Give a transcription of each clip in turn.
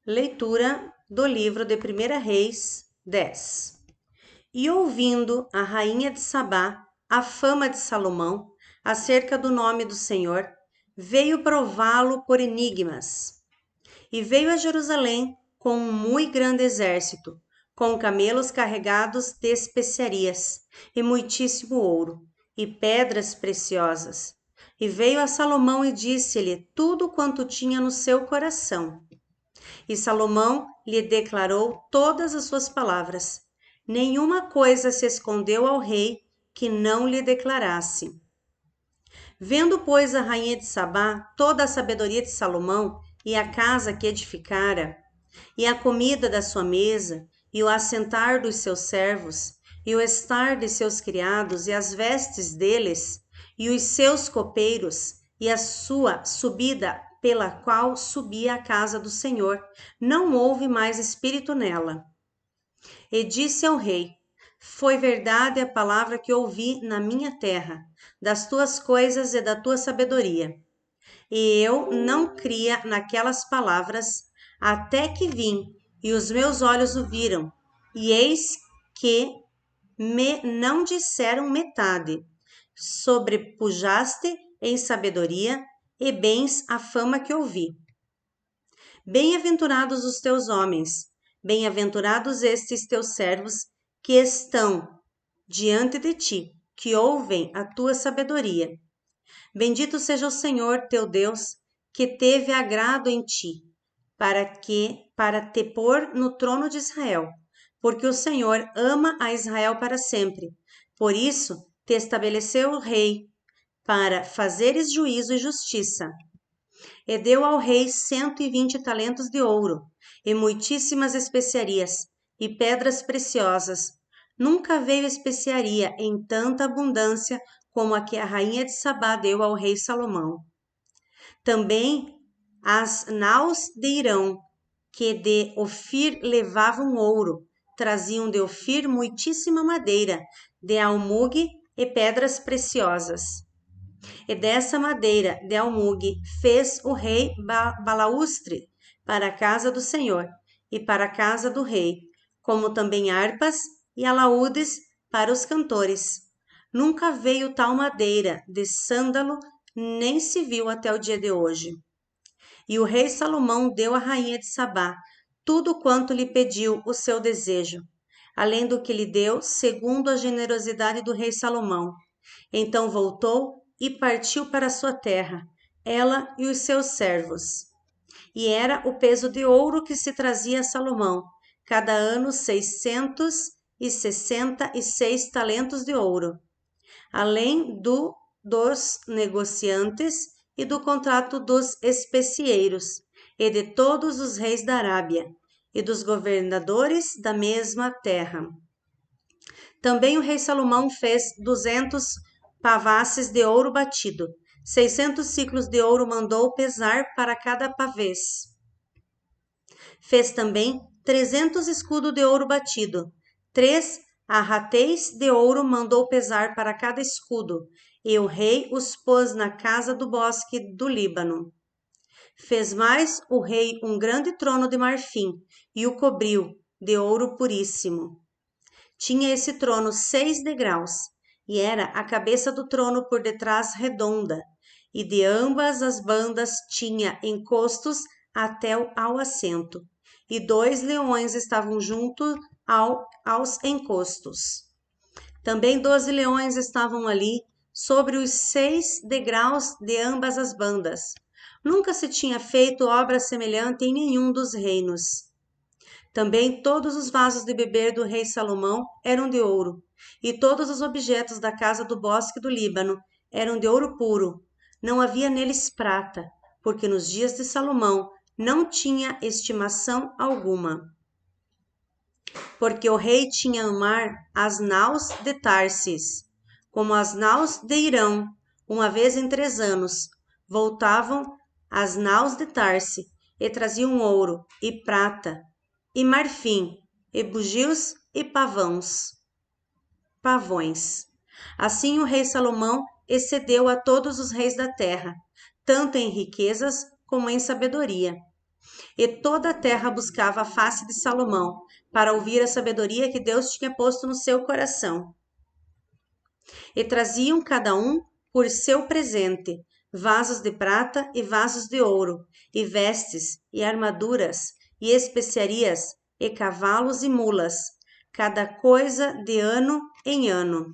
Leitura do livro de 1 Reis 10. E ouvindo a rainha de Sabá a fama de Salomão acerca do nome do Senhor, veio prová-lo por enigmas. E veio a Jerusalém com um muito grande exército, com camelos carregados de especiarias, e muitíssimo ouro, e pedras preciosas. E veio a Salomão e disse-lhe tudo quanto tinha no seu coração. E Salomão lhe declarou todas as suas palavras. Nenhuma coisa se escondeu ao rei que não lhe declarasse. Vendo, pois, a rainha de Sabá toda a sabedoria de Salomão e a casa que edificara, e a comida da sua mesa, e o assentar dos seus servos, e o estar de seus criados, e as vestes deles, e os seus copeiros, e a sua subida pela qual subia a casa do Senhor, não houve mais espírito nela. E disse ao rei: Foi verdade a palavra que ouvi na minha terra, das tuas coisas e da tua sabedoria. E eu não cria naquelas palavras, até que vim, e os meus olhos o viram, e eis que me não disseram metade. Sobrepujaste em sabedoria e bens a fama que ouvi. Bem-aventurados os teus homens, bem-aventurados estes teus servos que estão diante de ti, que ouvem a tua sabedoria. Bendito seja o Senhor teu Deus, que teve agrado em ti, para te pôr no trono de Israel, porque o Senhor ama a Israel para sempre. Por isso te estabeleceu o rei, para fazeres juízo e justiça. E deu ao rei 120 talentos de ouro, e muitíssimas especiarias, e pedras preciosas. Nunca veio especiaria em tanta abundância como a que a rainha de Sabá deu ao rei Salomão. Também as naus de Irão, que de Ofir levavam ouro, traziam de Ofir muitíssima madeira, de almugue e pedras preciosas. E dessa madeira de almugue fez o rei balaústre para a casa do Senhor e para a casa do rei, como também harpas e alaúdes para os cantores. Nunca veio tal madeira de sândalo, nem se viu até o dia de hoje. E o rei Salomão deu à rainha de Sabá tudo quanto lhe pediu o seu desejo, além do que lhe deu, segundo a generosidade do rei Salomão. Então voltou e partiu para sua terra, ela e os seus servos. E era o peso de ouro que se trazia a Salomão, cada ano 666 talentos de ouro, além dos negociantes e do contrato dos especieiros, e de todos os reis da Arábia, e dos governadores da mesma terra. Também o rei Salomão fez 200 pavasses de ouro batido, 600 ciclos de ouro mandou pesar para cada pavês. Fez também 300 escudos de ouro batido, 3 arratéis de ouro mandou pesar para cada escudo, e o rei os pôs na casa do bosque do Líbano. Fez mais o rei um grande trono de marfim, e o cobriu de ouro puríssimo. Tinha esse trono 6 degraus, e era a cabeça do trono por detrás redonda, e de ambas as bandas tinha encostos até ao assento, e 2 leões estavam junto aos encostos. Também 12 leões estavam ali, sobre os 6 degraus de ambas as bandas. Nunca se tinha feito obra semelhante em nenhum dos reinos. Também todos os vasos de beber do rei Salomão eram de ouro, e todos os objetos da casa do bosque do Líbano eram de ouro puro. Não havia neles prata, porque nos dias de Salomão não tinha estimação alguma. Porque o rei tinha no mar as naus de Tarsis, como as naus de Irão, uma vez em 3 anos, voltavam as naus de Tarse, e traziam ouro, e prata, e marfim, e bugios, e pavões. Assim o rei Salomão excedeu a todos os reis da terra, tanto em riquezas como em sabedoria. E toda a terra buscava a face de Salomão, para ouvir a sabedoria que Deus tinha posto no seu coração. E traziam cada um por seu presente, vasos de prata e vasos de ouro, e vestes, e armaduras, e especiarias, e cavalos e mulas, cada coisa de ano em ano.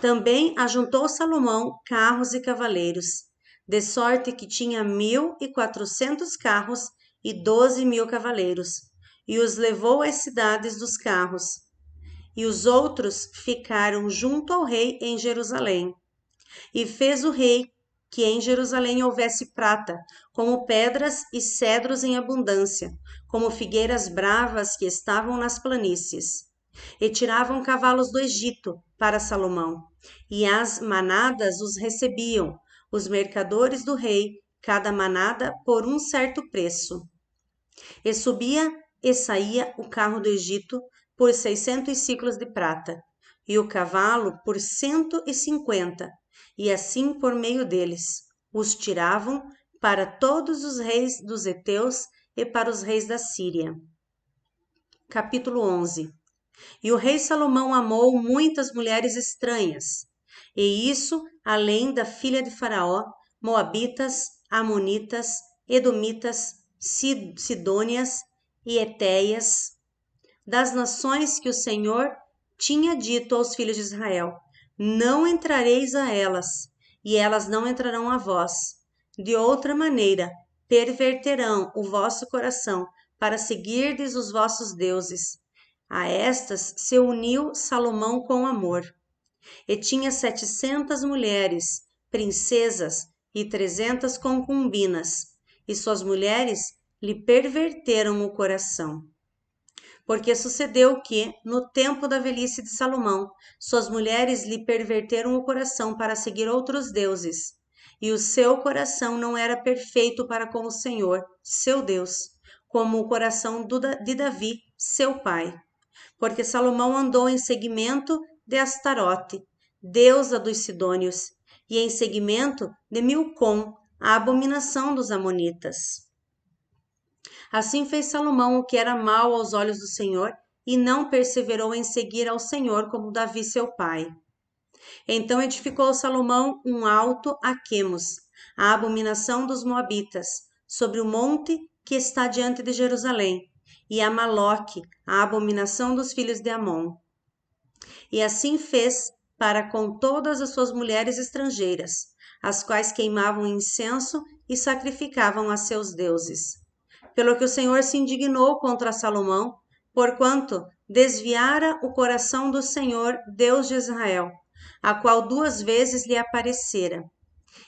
Também ajuntou Salomão carros e cavaleiros, de sorte que tinha 1.400 carros e 12.000 cavaleiros, e os levou às cidades dos carros. E os outros ficaram junto ao rei em Jerusalém. E fez o rei que em Jerusalém houvesse prata, como pedras e cedros em abundância, como figueiras bravas que estavam nas planícies. E tiravam cavalos do Egito para Salomão, e as manadas os recebiam, os mercadores do rei, cada manada por um certo preço. E subia e saía o carro do Egito por 600 siclos de prata, e o cavalo por 150, e assim por meio deles os tiravam para todos os reis dos heteus e para os reis da Síria. Capítulo 11. E o rei Salomão amou muitas mulheres estranhas, e isso além da filha de Faraó, moabitas, amonitas, edomitas, sidônias e etéias, das nações que o Senhor tinha dito aos filhos de Israel: não entrareis a elas, e elas não entrarão a vós. De outra maneira, perverterão o vosso coração para seguirdes os vossos deuses. A estas se uniu Salomão com amor. E tinha 700 mulheres, princesas e 300 concubinas, e suas mulheres lhe perverteram o coração. Porque sucedeu que, no tempo da velhice de Salomão, suas mulheres lhe perverteram o coração para seguir outros deuses, e o seu coração não era perfeito para com o Senhor, seu Deus, como o coração de Davi, seu pai. Porque Salomão andou em seguimento de Astarote, deusa dos sidônios, e em seguimento de Milcom, a abominação dos amonitas. Assim fez Salomão o que era mau aos olhos do Senhor, e não perseverou em seguir ao Senhor como Davi seu pai. Então edificou Salomão um alto a Quemos, a abominação dos moabitas, sobre o monte que está diante de Jerusalém, e a Maloque, a abominação dos filhos de Amon. E assim fez para com todas as suas mulheres estrangeiras, as quais queimavam incenso e sacrificavam a seus deuses. Pelo que o Senhor se indignou contra Salomão, porquanto desviara o coração do Senhor, Deus de Israel, a qual 2 vezes lhe aparecera.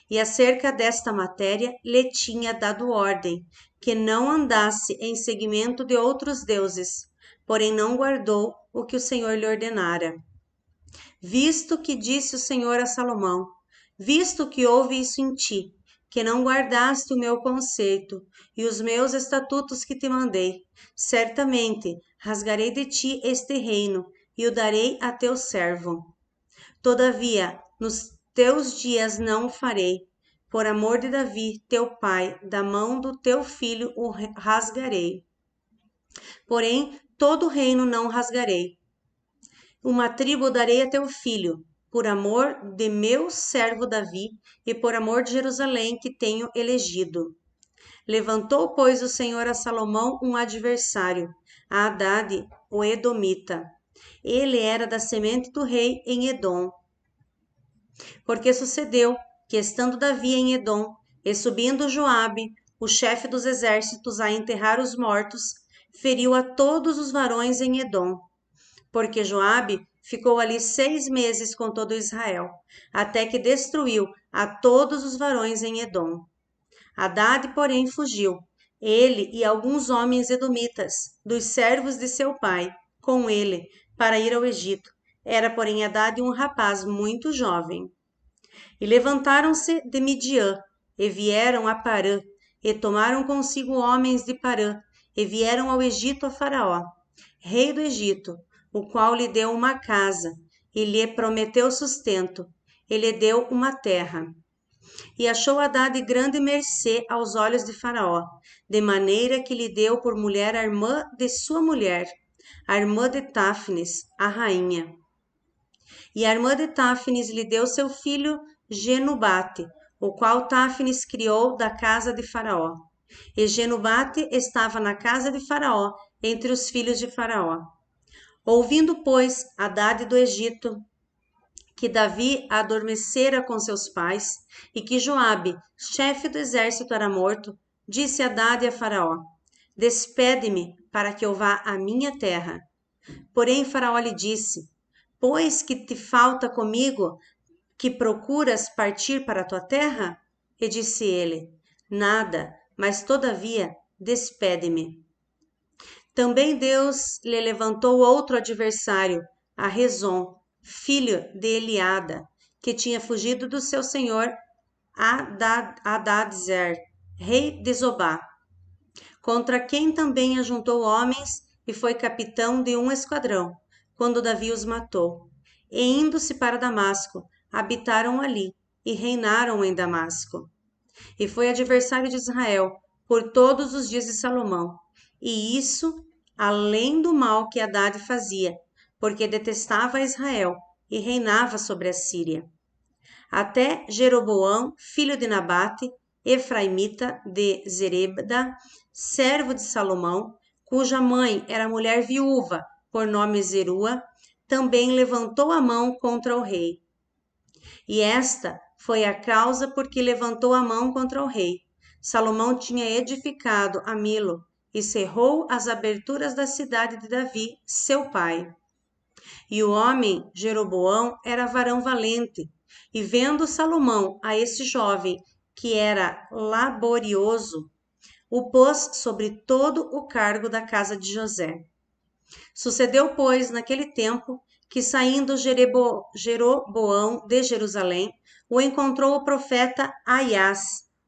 E acerca desta matéria lhe tinha dado ordem, que não andasse em seguimento de outros deuses, porém não guardou o que o Senhor lhe ordenara. Visto que disse o Senhor a Salomão, visto que houve isso em ti, que não guardaste o meu conceito e os meus estatutos que te mandei, certamente rasgarei de ti este reino e o darei a teu servo. Todavia, nos teus dias não o farei, por amor de Davi, teu pai, da mão do teu filho o rasgarei. Porém, todo o reino não rasgarei. Uma tribo darei a teu filho, por amor de meu servo Davi e por amor de Jerusalém que tenho elegido. Levantou, pois, o Senhor a Salomão um adversário, a Hadade, o edomita. Ele era da semente do rei em Edom. Porque sucedeu que, estando Davi em Edom, e subindo Joabe, o chefe dos exércitos, a enterrar os mortos, feriu a todos os varões em Edom. Porque Joabe ficou ali 6 meses com todo Israel, até que destruiu a todos os varões em Edom. Hadade, porém, fugiu, ele e alguns homens edomitas, dos servos de seu pai, com ele, para ir ao Egito. Era, porém, Hadade um rapaz muito jovem. E levantaram-se de Midian, e vieram a Parã, e tomaram consigo homens de Parã, e vieram ao Egito a Faraó, rei do Egito, o qual lhe deu uma casa, e lhe prometeu sustento, e lhe deu uma terra. E achou Haddad grande mercê aos olhos de Faraó, de maneira que lhe deu por mulher a irmã de sua mulher, a irmã de Táfnis, a rainha. E a irmã de Táfnis lhe deu seu filho Genubate, o qual Táfnis criou da casa de Faraó. E Genubate estava na casa de Faraó, entre os filhos de Faraó. Ouvindo, pois, Haddad do Egito, que Davi adormecera com seus pais, e que Joabe, chefe do exército, era morto, disse Haddad a Faraó: Despede-me, para que eu vá à minha terra. Porém Faraó lhe disse: Pois que te falta comigo, que procuras partir para a tua terra? E disse ele: Nada, mas todavia despede-me. Também Deus lhe levantou outro adversário, a Rezon, filho de Eliada, que tinha fugido do seu senhor Hadadezer, rei de Zobá, contra quem também ajuntou homens e foi capitão de um esquadrão, quando Davi os matou. E indo-se para Damasco, habitaram ali e reinaram em Damasco. E foi adversário de Israel por todos os dias de Salomão, e isso além do mal que Haddad fazia, porque detestava Israel e reinava sobre a Síria. Até Jeroboão, filho de Nabate, efraimita de Zereda, servo de Salomão, cuja mãe era mulher viúva, por nome Zerua, também levantou a mão contra o rei. E esta foi a causa por que levantou a mão contra o rei. Salomão tinha edificado a Milo e cerrou as aberturas da cidade de Davi, seu pai. E o homem Jeroboão era varão valente, e vendo Salomão a esse jovem, que era laborioso, o pôs sobre todo o cargo da casa de José. Sucedeu, pois, naquele tempo, que saindo Jeroboão de Jerusalém, o encontrou o profeta Aias,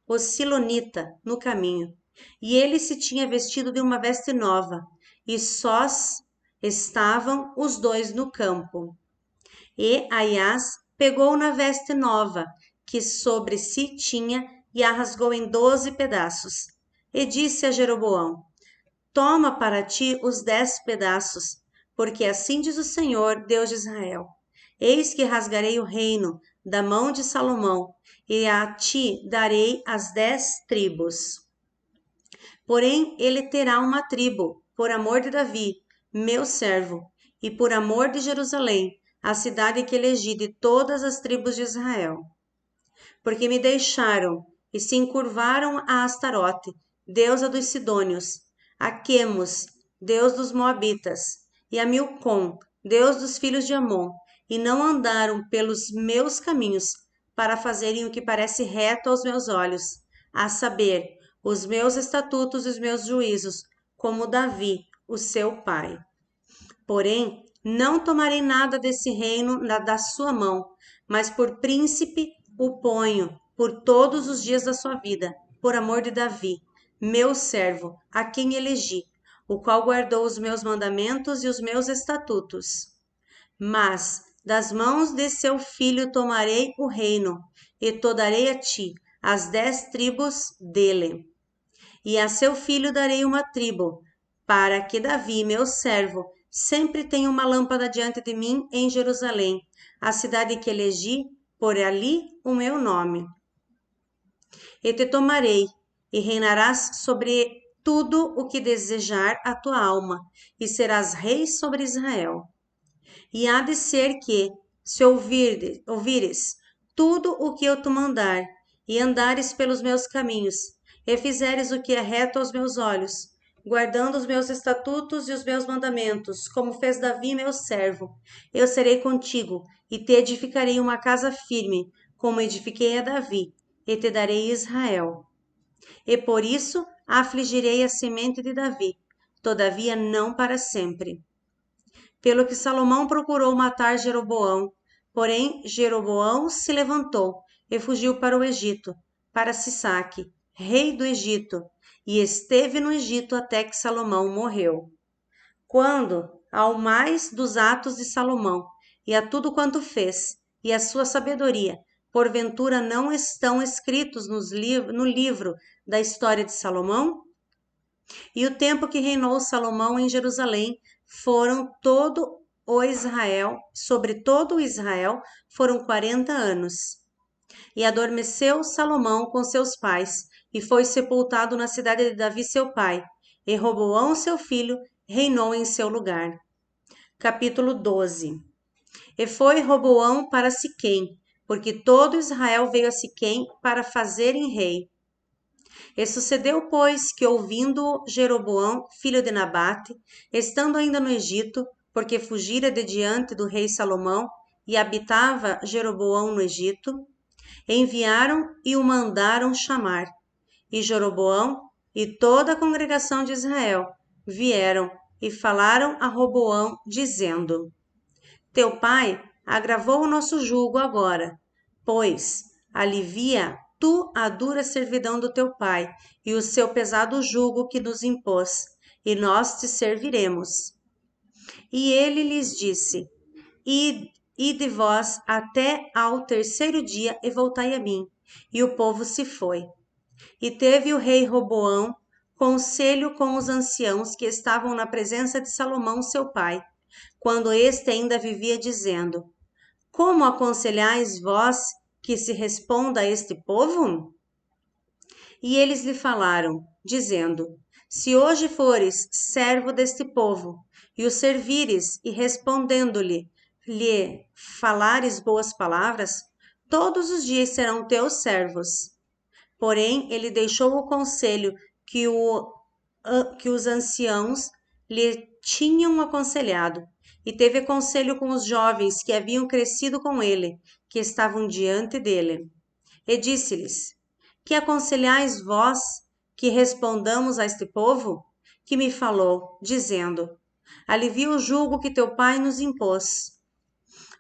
o silonita, no caminho. E ele se tinha vestido de uma veste nova, e sós estavam os dois no campo. E Aias pegou na veste nova, que sobre si tinha, e a rasgou em 12 pedaços. E disse a Jeroboão: Toma para ti os 10 pedaços, porque assim diz o Senhor, Deus de Israel: Eis que rasgarei o reino da mão de Salomão, e a ti darei as 10 tribos. Porém, ele terá uma tribo, por amor de Davi, meu servo, e por amor de Jerusalém, a cidade que elegi de todas as tribos de Israel. Porque me deixaram e se encurvaram a Astarote, deusa dos Sidônios, a Quemos, deus dos Moabitas, e a Milcom, deus dos filhos de Amon, e não andaram pelos meus caminhos, para fazerem o que parece reto aos meus olhos, a saber, os meus estatutos e os meus juízos, como Davi, o seu pai. Porém, não tomarei nada desse reino da sua mão, mas por príncipe o ponho por todos os dias da sua vida, por amor de Davi, meu servo, a quem elegi, o qual guardou os meus mandamentos e os meus estatutos. Mas das mãos de seu filho tomarei o reino, e to darei a ti as 10 tribos dele. E a seu filho darei uma tribo, para que Davi, meu servo, sempre tenha uma lâmpada diante de mim em Jerusalém, a cidade que elegi, por ali o meu nome. E te tomarei, e reinarás sobre tudo o que desejar a tua alma, e serás rei sobre Israel. E há de ser que, se ouvires tudo o que eu te mandar, e andares pelos meus caminhos, e fizeres o que é reto aos meus olhos, guardando os meus estatutos e os meus mandamentos, como fez Davi meu servo, eu serei contigo, e te edificarei uma casa firme, como edifiquei a Davi, e te darei Israel. E por isso afligirei a semente de Davi, todavia não para sempre. Pelo que Salomão procurou matar Jeroboão, porém Jeroboão se levantou e fugiu para o Egito, para Sisaque, rei do Egito, e esteve no Egito até que Salomão morreu. Quando, ao mais dos atos de Salomão, e a tudo quanto fez, e a sua sabedoria, porventura não estão escritos no livro da história de Salomão? E o tempo que reinou Salomão em Jerusalém sobre todo o Israel, foram 40 anos. E adormeceu Salomão com seus pais, e foi sepultado na cidade de Davi seu pai, e Roboão seu filho reinou em seu lugar. Capítulo 12. E foi Roboão para Siquém, porque todo Israel veio a Siquém para fazerem rei. E sucedeu, pois, que ouvindo Jeroboão, filho de Nabate, estando ainda no Egito, porque fugira de diante do rei Salomão, e habitava Jeroboão no Egito, enviaram e o mandaram chamar. E Jeroboão e toda a congregação de Israel vieram e falaram a Roboão, dizendo: Teu pai agravou o nosso jugo agora, pois alivia tu a dura servidão do teu pai e o seu pesado jugo que nos impôs, e nós te serviremos. E ele lhes disse: Ide vós até ao terceiro dia e voltai a mim. E o povo se foi. E teve o rei Roboão conselho com os anciãos que estavam na presença de Salomão seu pai, quando este ainda vivia, dizendo: Como aconselhais vós que se responda a este povo? E eles lhe falaram, dizendo: Se hoje fores servo deste povo, e o servires, e respondendo-lhe, lhe falares boas palavras, todos os dias serão teus servos. Porém, ele deixou o conselho que os anciãos lhe tinham aconselhado, e teve conselho com os jovens que haviam crescido com ele, que estavam diante dele. E disse-lhes: Que aconselhais vós que respondamos a este povo? Que me falou, dizendo: Alivia o jugo que teu pai nos impôs.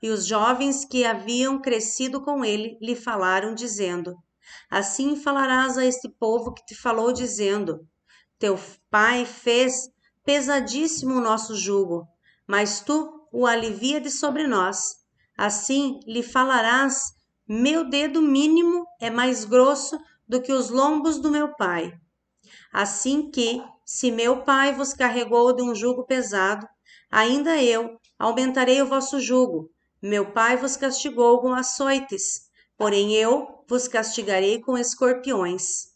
E os jovens que haviam crescido com ele lhe falaram, dizendo: Assim falarás a este povo que te falou, dizendo: Teu pai fez pesadíssimo o nosso jugo, mas tu o alivia de sobre nós. Assim lhe falarás: Meu dedo mínimo é mais grosso do que os lombos do meu pai. Assim que, se meu pai vos carregou de um jugo pesado, ainda eu aumentarei o vosso jugo. Meu pai vos castigou com açoites, porém eu vos castigarei com escorpiões.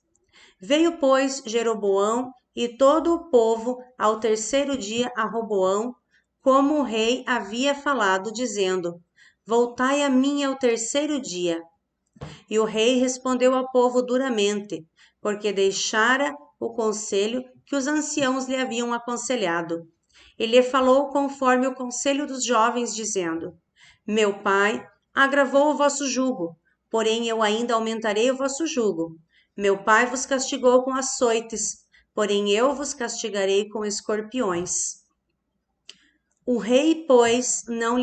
Veio, pois, Jeroboão e todo o povo ao terceiro dia a Roboão, como o rei havia falado, dizendo: Voltai a mim ao terceiro dia. E o rei respondeu ao povo duramente, porque deixara o conselho que os anciãos lhe haviam aconselhado. Ele falou conforme o conselho dos jovens, dizendo: Meu pai agravou o vosso jugo, porém eu ainda aumentarei o vosso jugo. Meu pai vos castigou com açoites, porém eu vos castigarei com escorpiões. O rei, pois, não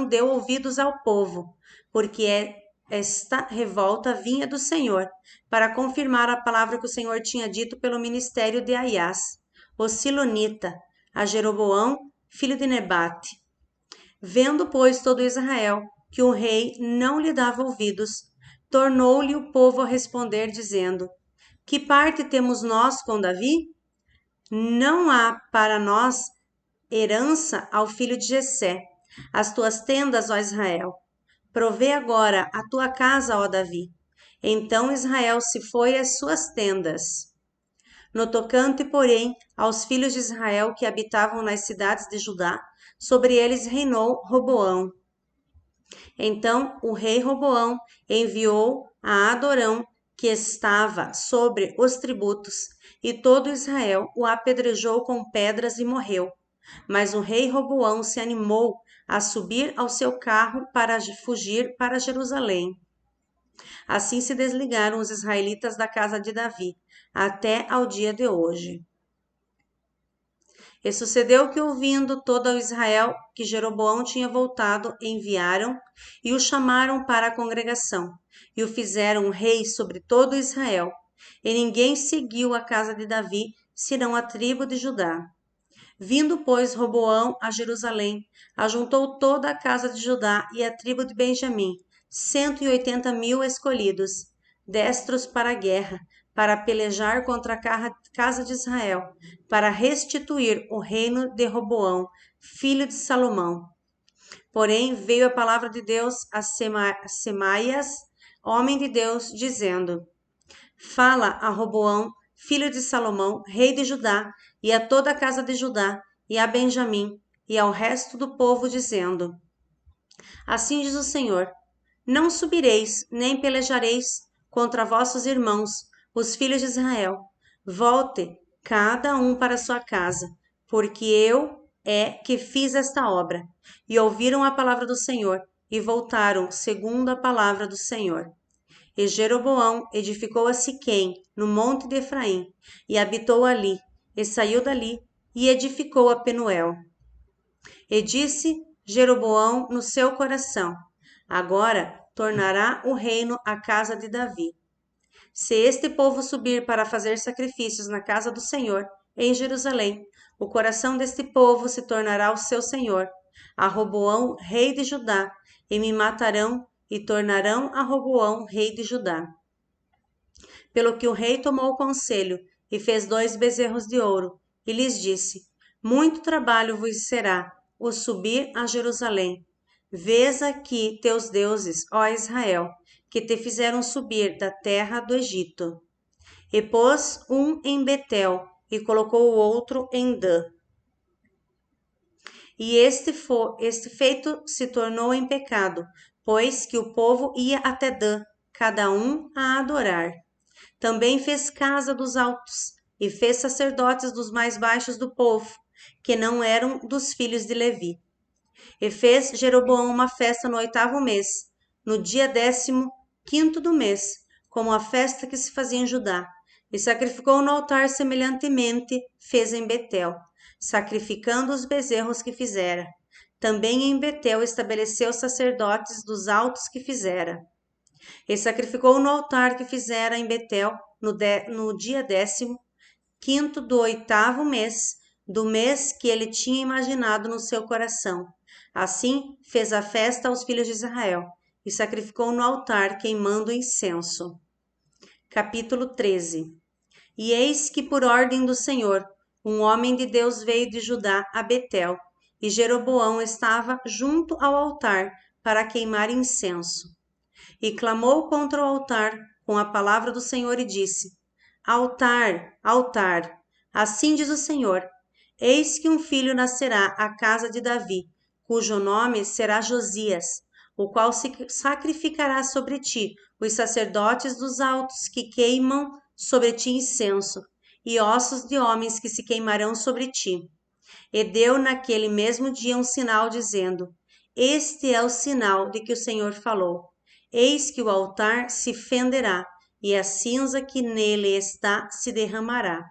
deu ouvidos ao povo, porque esta revolta vinha do Senhor, para confirmar a palavra que o Senhor tinha dito pelo ministério de Aiás, o Silonita, a Jeroboão, filho de Nebate. Vendo, pois, todo Israel que o rei não lhe dava ouvidos, tornou-lhe o povo a responder, dizendo: Que parte temos nós com Davi? Não há para nós herança ao filho de Jessé. As tuas tendas, ó Israel. Provê agora a tua casa, ó Davi. Então Israel se foi às suas tendas. No tocante, porém, aos filhos de Israel que habitavam nas cidades de Judá, sobre eles reinou Roboão. Então o rei Roboão enviou a Adorão, que estava sobre os tributos, e todo Israel o apedrejou com pedras e morreu. Mas o rei Roboão se animou a subir ao seu carro para fugir para Jerusalém. Assim se desligaram os israelitas da casa de Davi, até ao dia de hoje. E sucedeu que, ouvindo todo o Israel que Jeroboão tinha voltado, enviaram e o chamaram para a congregação, e o fizeram rei sobre todo Israel. E ninguém seguiu a casa de Davi, senão a tribo de Judá. Vindo, pois, Roboão a Jerusalém, ajuntou toda a casa de Judá e a tribo de Benjamim, 180.000 escolhidos, destros para a guerra, para pelejar contra a casa de Israel, para restituir o reino de Roboão, filho de Salomão. Porém, veio a palavra de Deus a Semaias, homem de Deus, dizendo: Fala a Roboão, filho de Salomão, rei de Judá, e a toda a casa de Judá, e a Benjamim, e ao resto do povo, dizendo: Assim diz o Senhor: Não subireis, nem pelejareis contra vossos irmãos, os filhos de Israel. Volte cada um para sua casa, porque eu que fiz esta obra. E ouviram a palavra do Senhor, e voltaram segundo a palavra do Senhor. E Jeroboão edificou a Siquém, no monte de Efraim, e habitou ali, e saiu dali, e edificou a Penuel. E disse Jeroboão no seu coração: Agora tornará o reino à casa de Davi. Se este povo subir para fazer sacrifícios na casa do Senhor, em Jerusalém, o coração deste povo se tornará o seu senhor, a Roboão, rei de Judá, e me matarão e tornarão a Roboão, rei de Judá. Pelo que o rei tomou o conselho e fez 2 bezerros de ouro, e lhes disse: Muito trabalho vos será o subir a Jerusalém. Vês aqui teus deuses, ó Israel, que te fizeram subir da terra do Egito. E pôs um em Betel, e colocou o outro em Dan. E este feito se tornou em pecado, pois que o povo ia até Dan, cada um a adorar. Também fez casa dos altos, e fez sacerdotes dos mais baixos do povo, que não eram dos filhos de Levi. E fez Jeroboão uma festa no 8º mês, no dia 15º do mês, como a festa que se fazia em Judá, e sacrificou no altar semelhantemente fez em Betel, sacrificando os bezerros que fizera. Também em Betel estabeleceu sacerdotes dos altos que fizera. E sacrificou no altar que fizera em Betel, no dia 15º do 8º mês, do mês que ele tinha imaginado no seu coração. Assim fez a festa aos filhos de Israel, e sacrificou no altar queimando incenso. Capítulo 13. E eis que por ordem do Senhor, um homem de Deus veio de Judá a Betel, e Jeroboão estava junto ao altar para queimar incenso. E clamou contra o altar com a palavra do Senhor e disse: Altar, altar, assim diz o Senhor: Eis que um filho nascerá à casa de Davi, cujo nome será Josias, o qual se sacrificará sobre ti os sacerdotes dos altos que queimam sobre ti incenso, e ossos de homens que se queimarão sobre ti. E deu naquele mesmo dia um sinal, dizendo: Este é o sinal de que o Senhor falou. Eis que o altar se fenderá, e a cinza que nele está se derramará.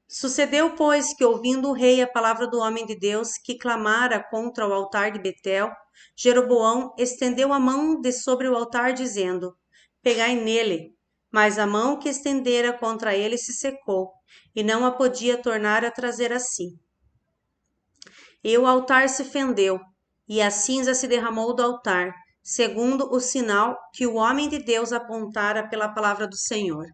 Sucedeu, pois, que ouvindo o rei a palavra do homem de Deus, que clamara contra o altar de Betel, Jeroboão estendeu a mão de sobre o altar, dizendo: Pegai nele. Mas a mão que estendera contra ele se secou, e não a podia tornar a trazer a si. E o altar se fendeu, e a cinza se derramou do altar, segundo o sinal que o homem de Deus apontara pela palavra do Senhor.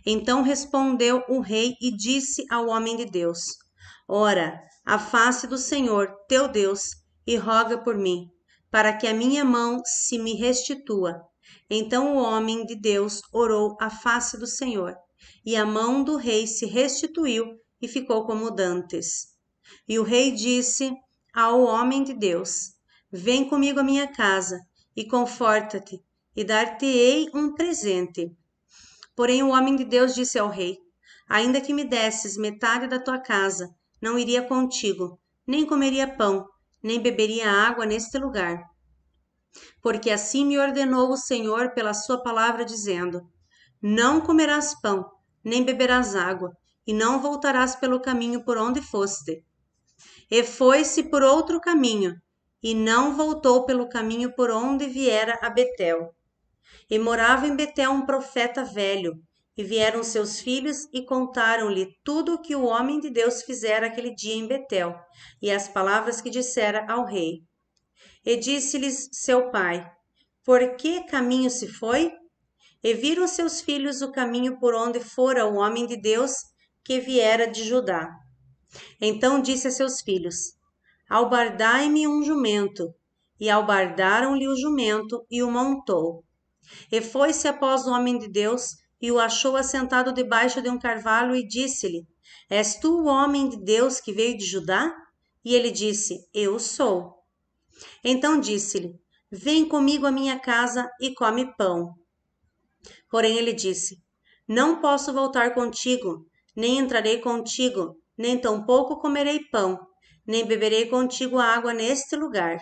Então respondeu o rei e disse ao homem de Deus: Ora, a face do Senhor, teu Deus, e roga por mim, para que a minha mão se me restitua. Então o homem de Deus orou à face do Senhor, e a mão do rei se restituiu e ficou como dantes. E o rei disse ao homem de Deus: Vem comigo à minha casa, e conforta-te, e dar-te-ei um presente. Porém o homem de Deus disse ao rei: Ainda que me desses metade da tua casa, não iria contigo, nem comeria pão, nem beberia água neste lugar. Porque assim me ordenou o Senhor pela sua palavra, dizendo: Não comerás pão, nem beberás água, e não voltarás pelo caminho por onde foste. E foi-se por outro caminho, e não voltou pelo caminho por onde viera a Betel. E morava em Betel um profeta velho, e vieram seus filhos e contaram-lhe tudo o que o homem de Deus fizera aquele dia em Betel, e as palavras que dissera ao rei. E disse-lhes seu pai: Por que caminho se foi? E viram seus filhos o caminho por onde fora o homem de Deus que viera de Judá. Então disse a seus filhos: Albardai-me um jumento. E albardaram-lhe o jumento e o montou. E foi-se após o homem de Deus e o achou assentado debaixo de um carvalho e disse-lhe: És tu o homem de Deus que veio de Judá? E ele disse: Eu sou. Então disse-lhe: Vem comigo à minha casa e come pão. Porém ele disse: Não posso voltar contigo, nem entrarei contigo, nem tampouco comerei pão, nem beberei contigo água neste lugar.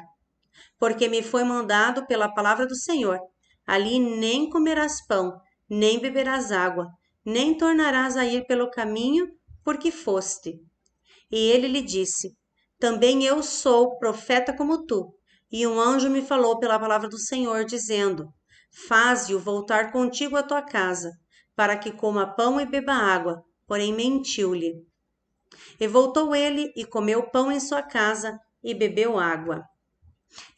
Porque me foi mandado pela palavra do Senhor: ali nem comerás pão, nem beberás água, nem tornarás a ir pelo caminho por que foste. E ele lhe disse: Também eu sou profeta como tu. E um anjo me falou pela palavra do Senhor, dizendo: Faze-o voltar contigo à tua casa, para que coma pão e beba água. Porém mentiu-lhe. E voltou ele e comeu pão em sua casa e bebeu água.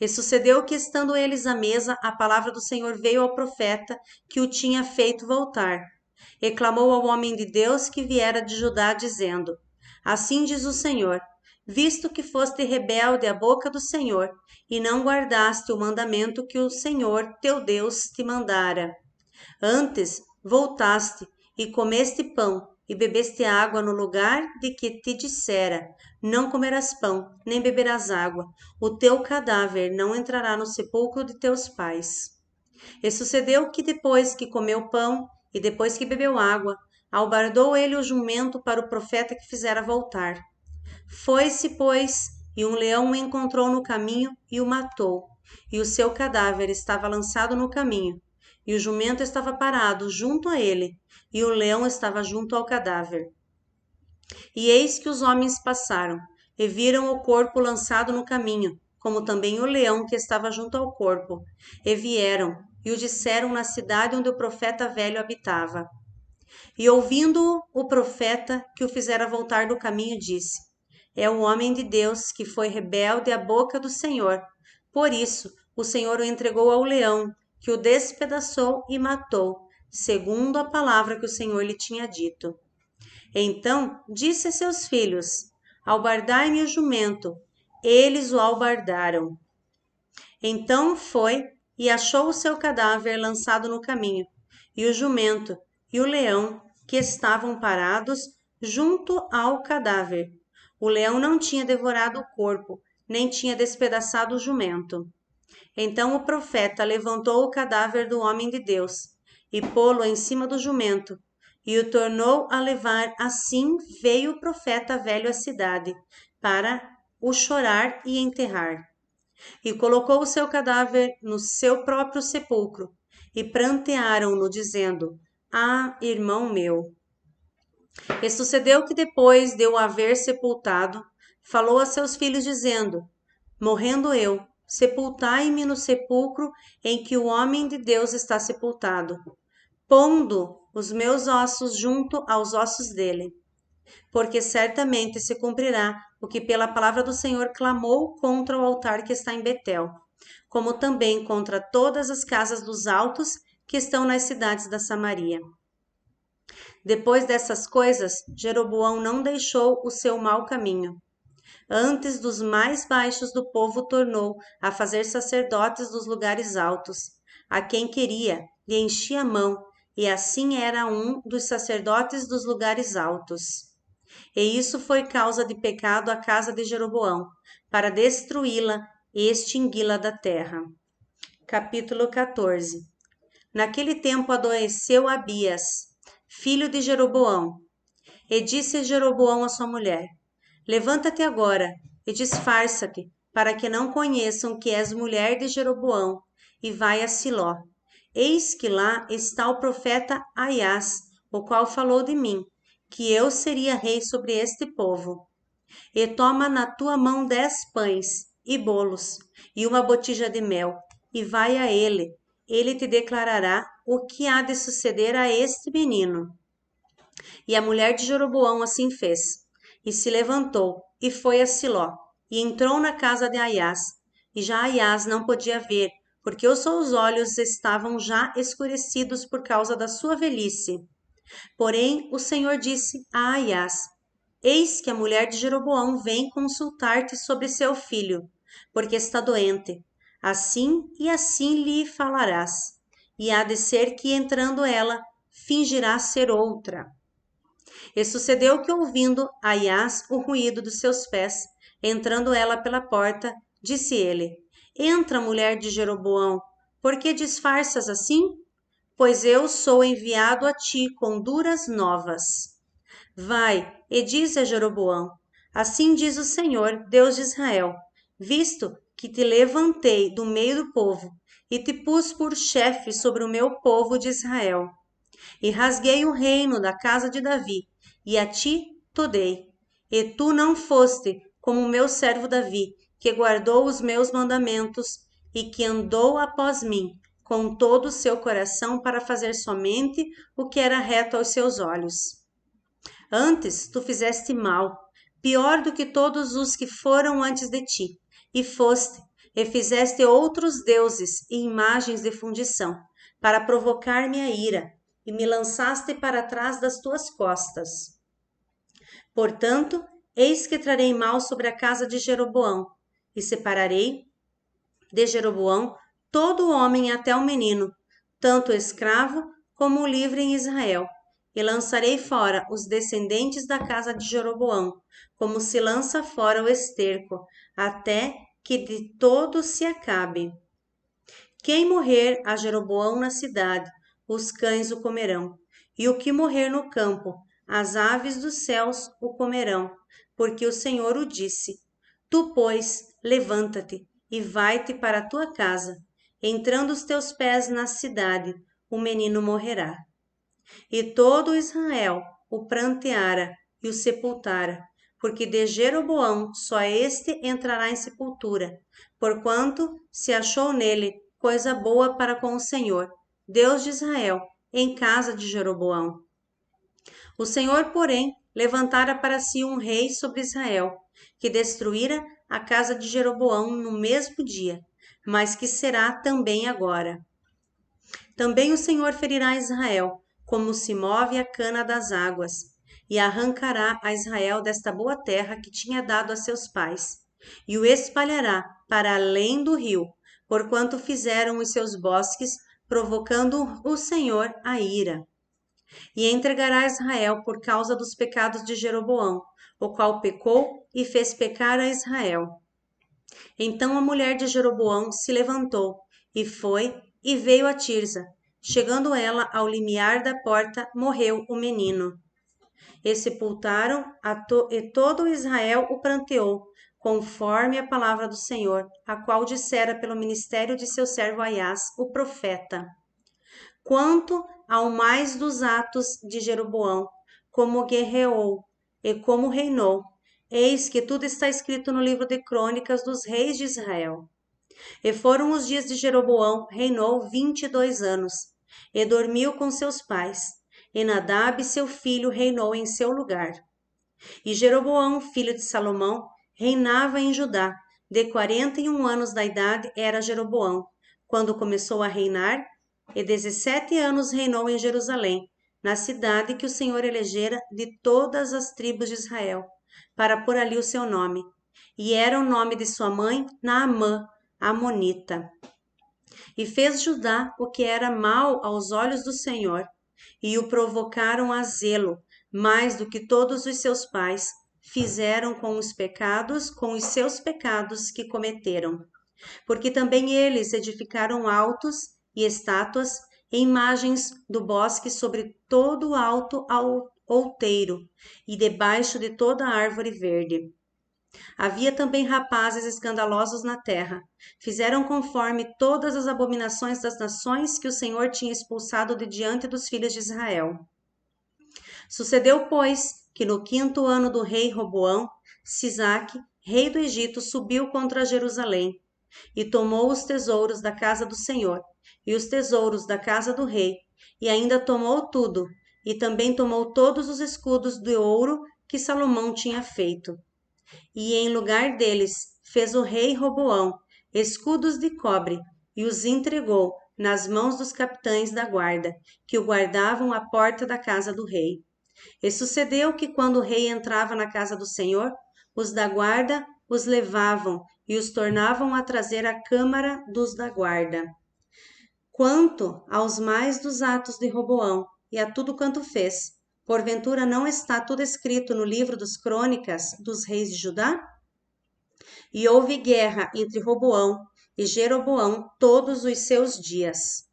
E sucedeu que, estando eles à mesa, a palavra do Senhor veio ao profeta que o tinha feito voltar. E clamou ao homem de Deus que viera de Judá, dizendo: Assim diz o Senhor: Visto que foste rebelde à boca do Senhor, e não guardaste o mandamento que o Senhor teu Deus te mandara, antes voltaste e comeste pão e bebeste água no lugar de que te dissera: Não comerás pão, nem beberás água, o teu cadáver não entrará no sepulcro de teus pais. E sucedeu que depois que comeu pão e depois que bebeu água, albardou ele o jumento para o profeta que fizera voltar. Foi-se, pois, e um leão o encontrou no caminho e o matou. E o seu cadáver estava lançado no caminho. E o jumento estava parado junto a ele, e o leão estava junto ao cadáver. E eis que os homens passaram, e viram o corpo lançado no caminho, como também o leão que estava junto ao corpo. E vieram, e o disseram na cidade onde o profeta velho habitava. E ouvindo o profeta que o fizera voltar do caminho, disse: É o homem de Deus que foi rebelde à boca do Senhor. Por isso, o Senhor o entregou ao leão, que o despedaçou e matou, segundo a palavra que o Senhor lhe tinha dito. Então disse a seus filhos: Albardai-me o jumento. Eles o albardaram. Então foi e achou o seu cadáver lançado no caminho, e o jumento e o leão que estavam parados junto ao cadáver. O leão não tinha devorado o corpo, nem tinha despedaçado o jumento. Então o profeta levantou o cadáver do homem de Deus e pô-lo em cima do jumento, e o tornou a levar. Assim veio o profeta velho à cidade, para o chorar e enterrar. E colocou o seu cadáver no seu próprio sepulcro, e prantearam-no, dizendo: Ah, irmão meu! E sucedeu que depois de o haver sepultado, falou a seus filhos, dizendo: Morrendo eu, sepultai-me no sepulcro em que o homem de Deus está sepultado, pondo os meus ossos junto aos ossos dele. Porque certamente se cumprirá o que pela palavra do Senhor clamou contra o altar que está em Betel, como também contra todas as casas dos altos que estão nas cidades da Samaria. Depois dessas coisas, Jeroboão não deixou o seu mau caminho. Antes dos mais baixos do povo tornou a fazer sacerdotes dos lugares altos, a quem queria, lhe enchia a mão, e assim era um dos sacerdotes dos lugares altos. E isso foi causa de pecado à casa de Jeroboão, para destruí-la e extingui-la da terra. Capítulo 14. Naquele tempo adoeceu Abias, filho de Jeroboão, e disse Jeroboão a sua mulher: Levanta-te agora e disfarça-te, para que não conheçam que és mulher de Jeroboão, e vai a Siló. Eis que lá está o profeta Aias, o qual falou de mim, que eu seria rei sobre este povo. E toma na tua mão 10 pães e bolos, e uma botija de mel, e vai a ele. Ele te declarará o que há de suceder a este menino. E a mulher de Jeroboão assim fez, e se levantou, e foi a Siló, e entrou na casa de Aias. e já Aias não podia ver, porque os seus olhos estavam já escurecidos por causa da sua velhice. Porém, o Senhor disse a Aias: Eis que a mulher de Jeroboão vem consultar-te sobre seu filho, porque está doente. Assim e assim lhe falarás. E há de ser que, entrando ela, fingirá ser outra. E sucedeu que, ouvindo Aias o ruído dos seus pés, entrando ela pela porta, disse ele: Entra, mulher de Jeroboão, por que disfarças assim? Pois eu sou enviado a ti com duras novas. Vai e diz a Jeroboão: Assim diz o Senhor, Deus de Israel: Visto que te levantei do meio do povo e te pus por chefe sobre o meu povo de Israel, e rasguei o reino da casa de Davi, e a ti to dei. E tu não foste como o meu servo Davi, que guardou os meus mandamentos e que andou após mim com todo o seu coração para fazer somente o que era reto aos seus olhos. Antes tu fizeste mal, pior do que todos os que foram antes de ti, e foste, e fizeste outros deuses e imagens de fundição, para provocar minha ira, e me lançaste para trás das tuas costas. Portanto, eis que trarei mal sobre a casa de Jeroboão, e separarei de Jeroboão todo o homem até o menino, tanto o escravo como o livre em Israel, e lançarei fora os descendentes da casa de Jeroboão, como se lança fora o esterco, até que de todo se acabe. Quem morrer a Jeroboão na cidade, os cães o comerão, e o que morrer no campo, as aves dos céus o comerão, porque o Senhor o disse. Tu, pois, levanta-te e vai-te para a tua casa. Entrando os teus pés na cidade, o menino morrerá. E todo Israel o pranteara e o sepultara, porque de Jeroboão só este entrará em sepultura, porquanto se achou nele coisa boa para com o Senhor, Deus de Israel, em casa de Jeroboão. O Senhor, porém, levantara para si um rei sobre Israel, que destruíra a casa de Jeroboão no mesmo dia, mas que será também agora. Também o Senhor ferirá Israel, como se move a cana das águas, e arrancará a Israel desta boa terra que tinha dado a seus pais, e o espalhará para além do rio, porquanto fizeram os seus bosques, provocando o Senhor a ira. E entregará Israel por causa dos pecados de Jeroboão, o qual pecou e fez pecar a Israel. Então a mulher de Jeroboão se levantou e foi e veio a Tirza. Chegando ela ao limiar da porta, morreu o menino. E sepultaram e todo Israel o pranteou, conforme a palavra do Senhor, a qual dissera pelo ministério de seu servo Aias, o profeta. Quanto ao mais dos atos de Jeroboão, como guerreou e como reinou, eis que tudo está escrito no livro de crônicas dos reis de Israel. E foram os dias de Jeroboão, reinou 22 anos, e dormiu com seus pais, e Nadab, seu filho, reinou em seu lugar. E Jeroboão, filho de Salomão, reinava em Judá, de 41 anos da idade era Jeroboão, quando começou a reinar, e 17 anos reinou em Jerusalém, na cidade que o Senhor elegera de todas as tribos de Israel, para pôr ali o seu nome. E era o nome de sua mãe Naamã, amonita. E fez Judá o que era mal aos olhos do Senhor, e o provocaram a zelo, mais do que todos os seus pais fizeram com os seus pecados que cometeram. Porque também eles edificaram altos e estátuas e imagens do bosque sobre todo o alto outeiro e debaixo de toda a árvore verde. Havia também rapazes escandalosos na terra. Fizeram conforme todas as abominações das nações que o Senhor tinha expulsado de diante dos filhos de Israel. Sucedeu, pois, que no 5º ano do rei Roboão, Sisaque, rei do Egito, subiu contra Jerusalém e tomou os tesouros da casa do Senhor e os tesouros da casa do rei, e ainda tomou tudo, e também tomou todos os escudos de ouro que Salomão tinha feito. E em lugar deles fez o rei Roboão escudos de cobre, e os entregou nas mãos dos capitães da guarda, que o guardavam à porta da casa do rei. E sucedeu que, quando o rei entrava na casa do Senhor, os da guarda os levavam e os tornavam a trazer à câmara dos da guarda. Quanto aos mais dos atos de Roboão e a tudo quanto fez, porventura não está tudo escrito no livro dos crônicas dos reis de Judá? E houve guerra entre Roboão e Jeroboão todos os seus dias.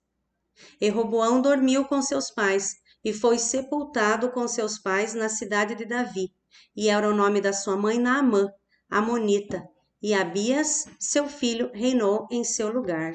E Roboão dormiu com seus pais e foi sepultado com seus pais na cidade de Davi. E era o nome da sua mãe Naamã, amonita. E Abias, seu filho, reinou em seu lugar.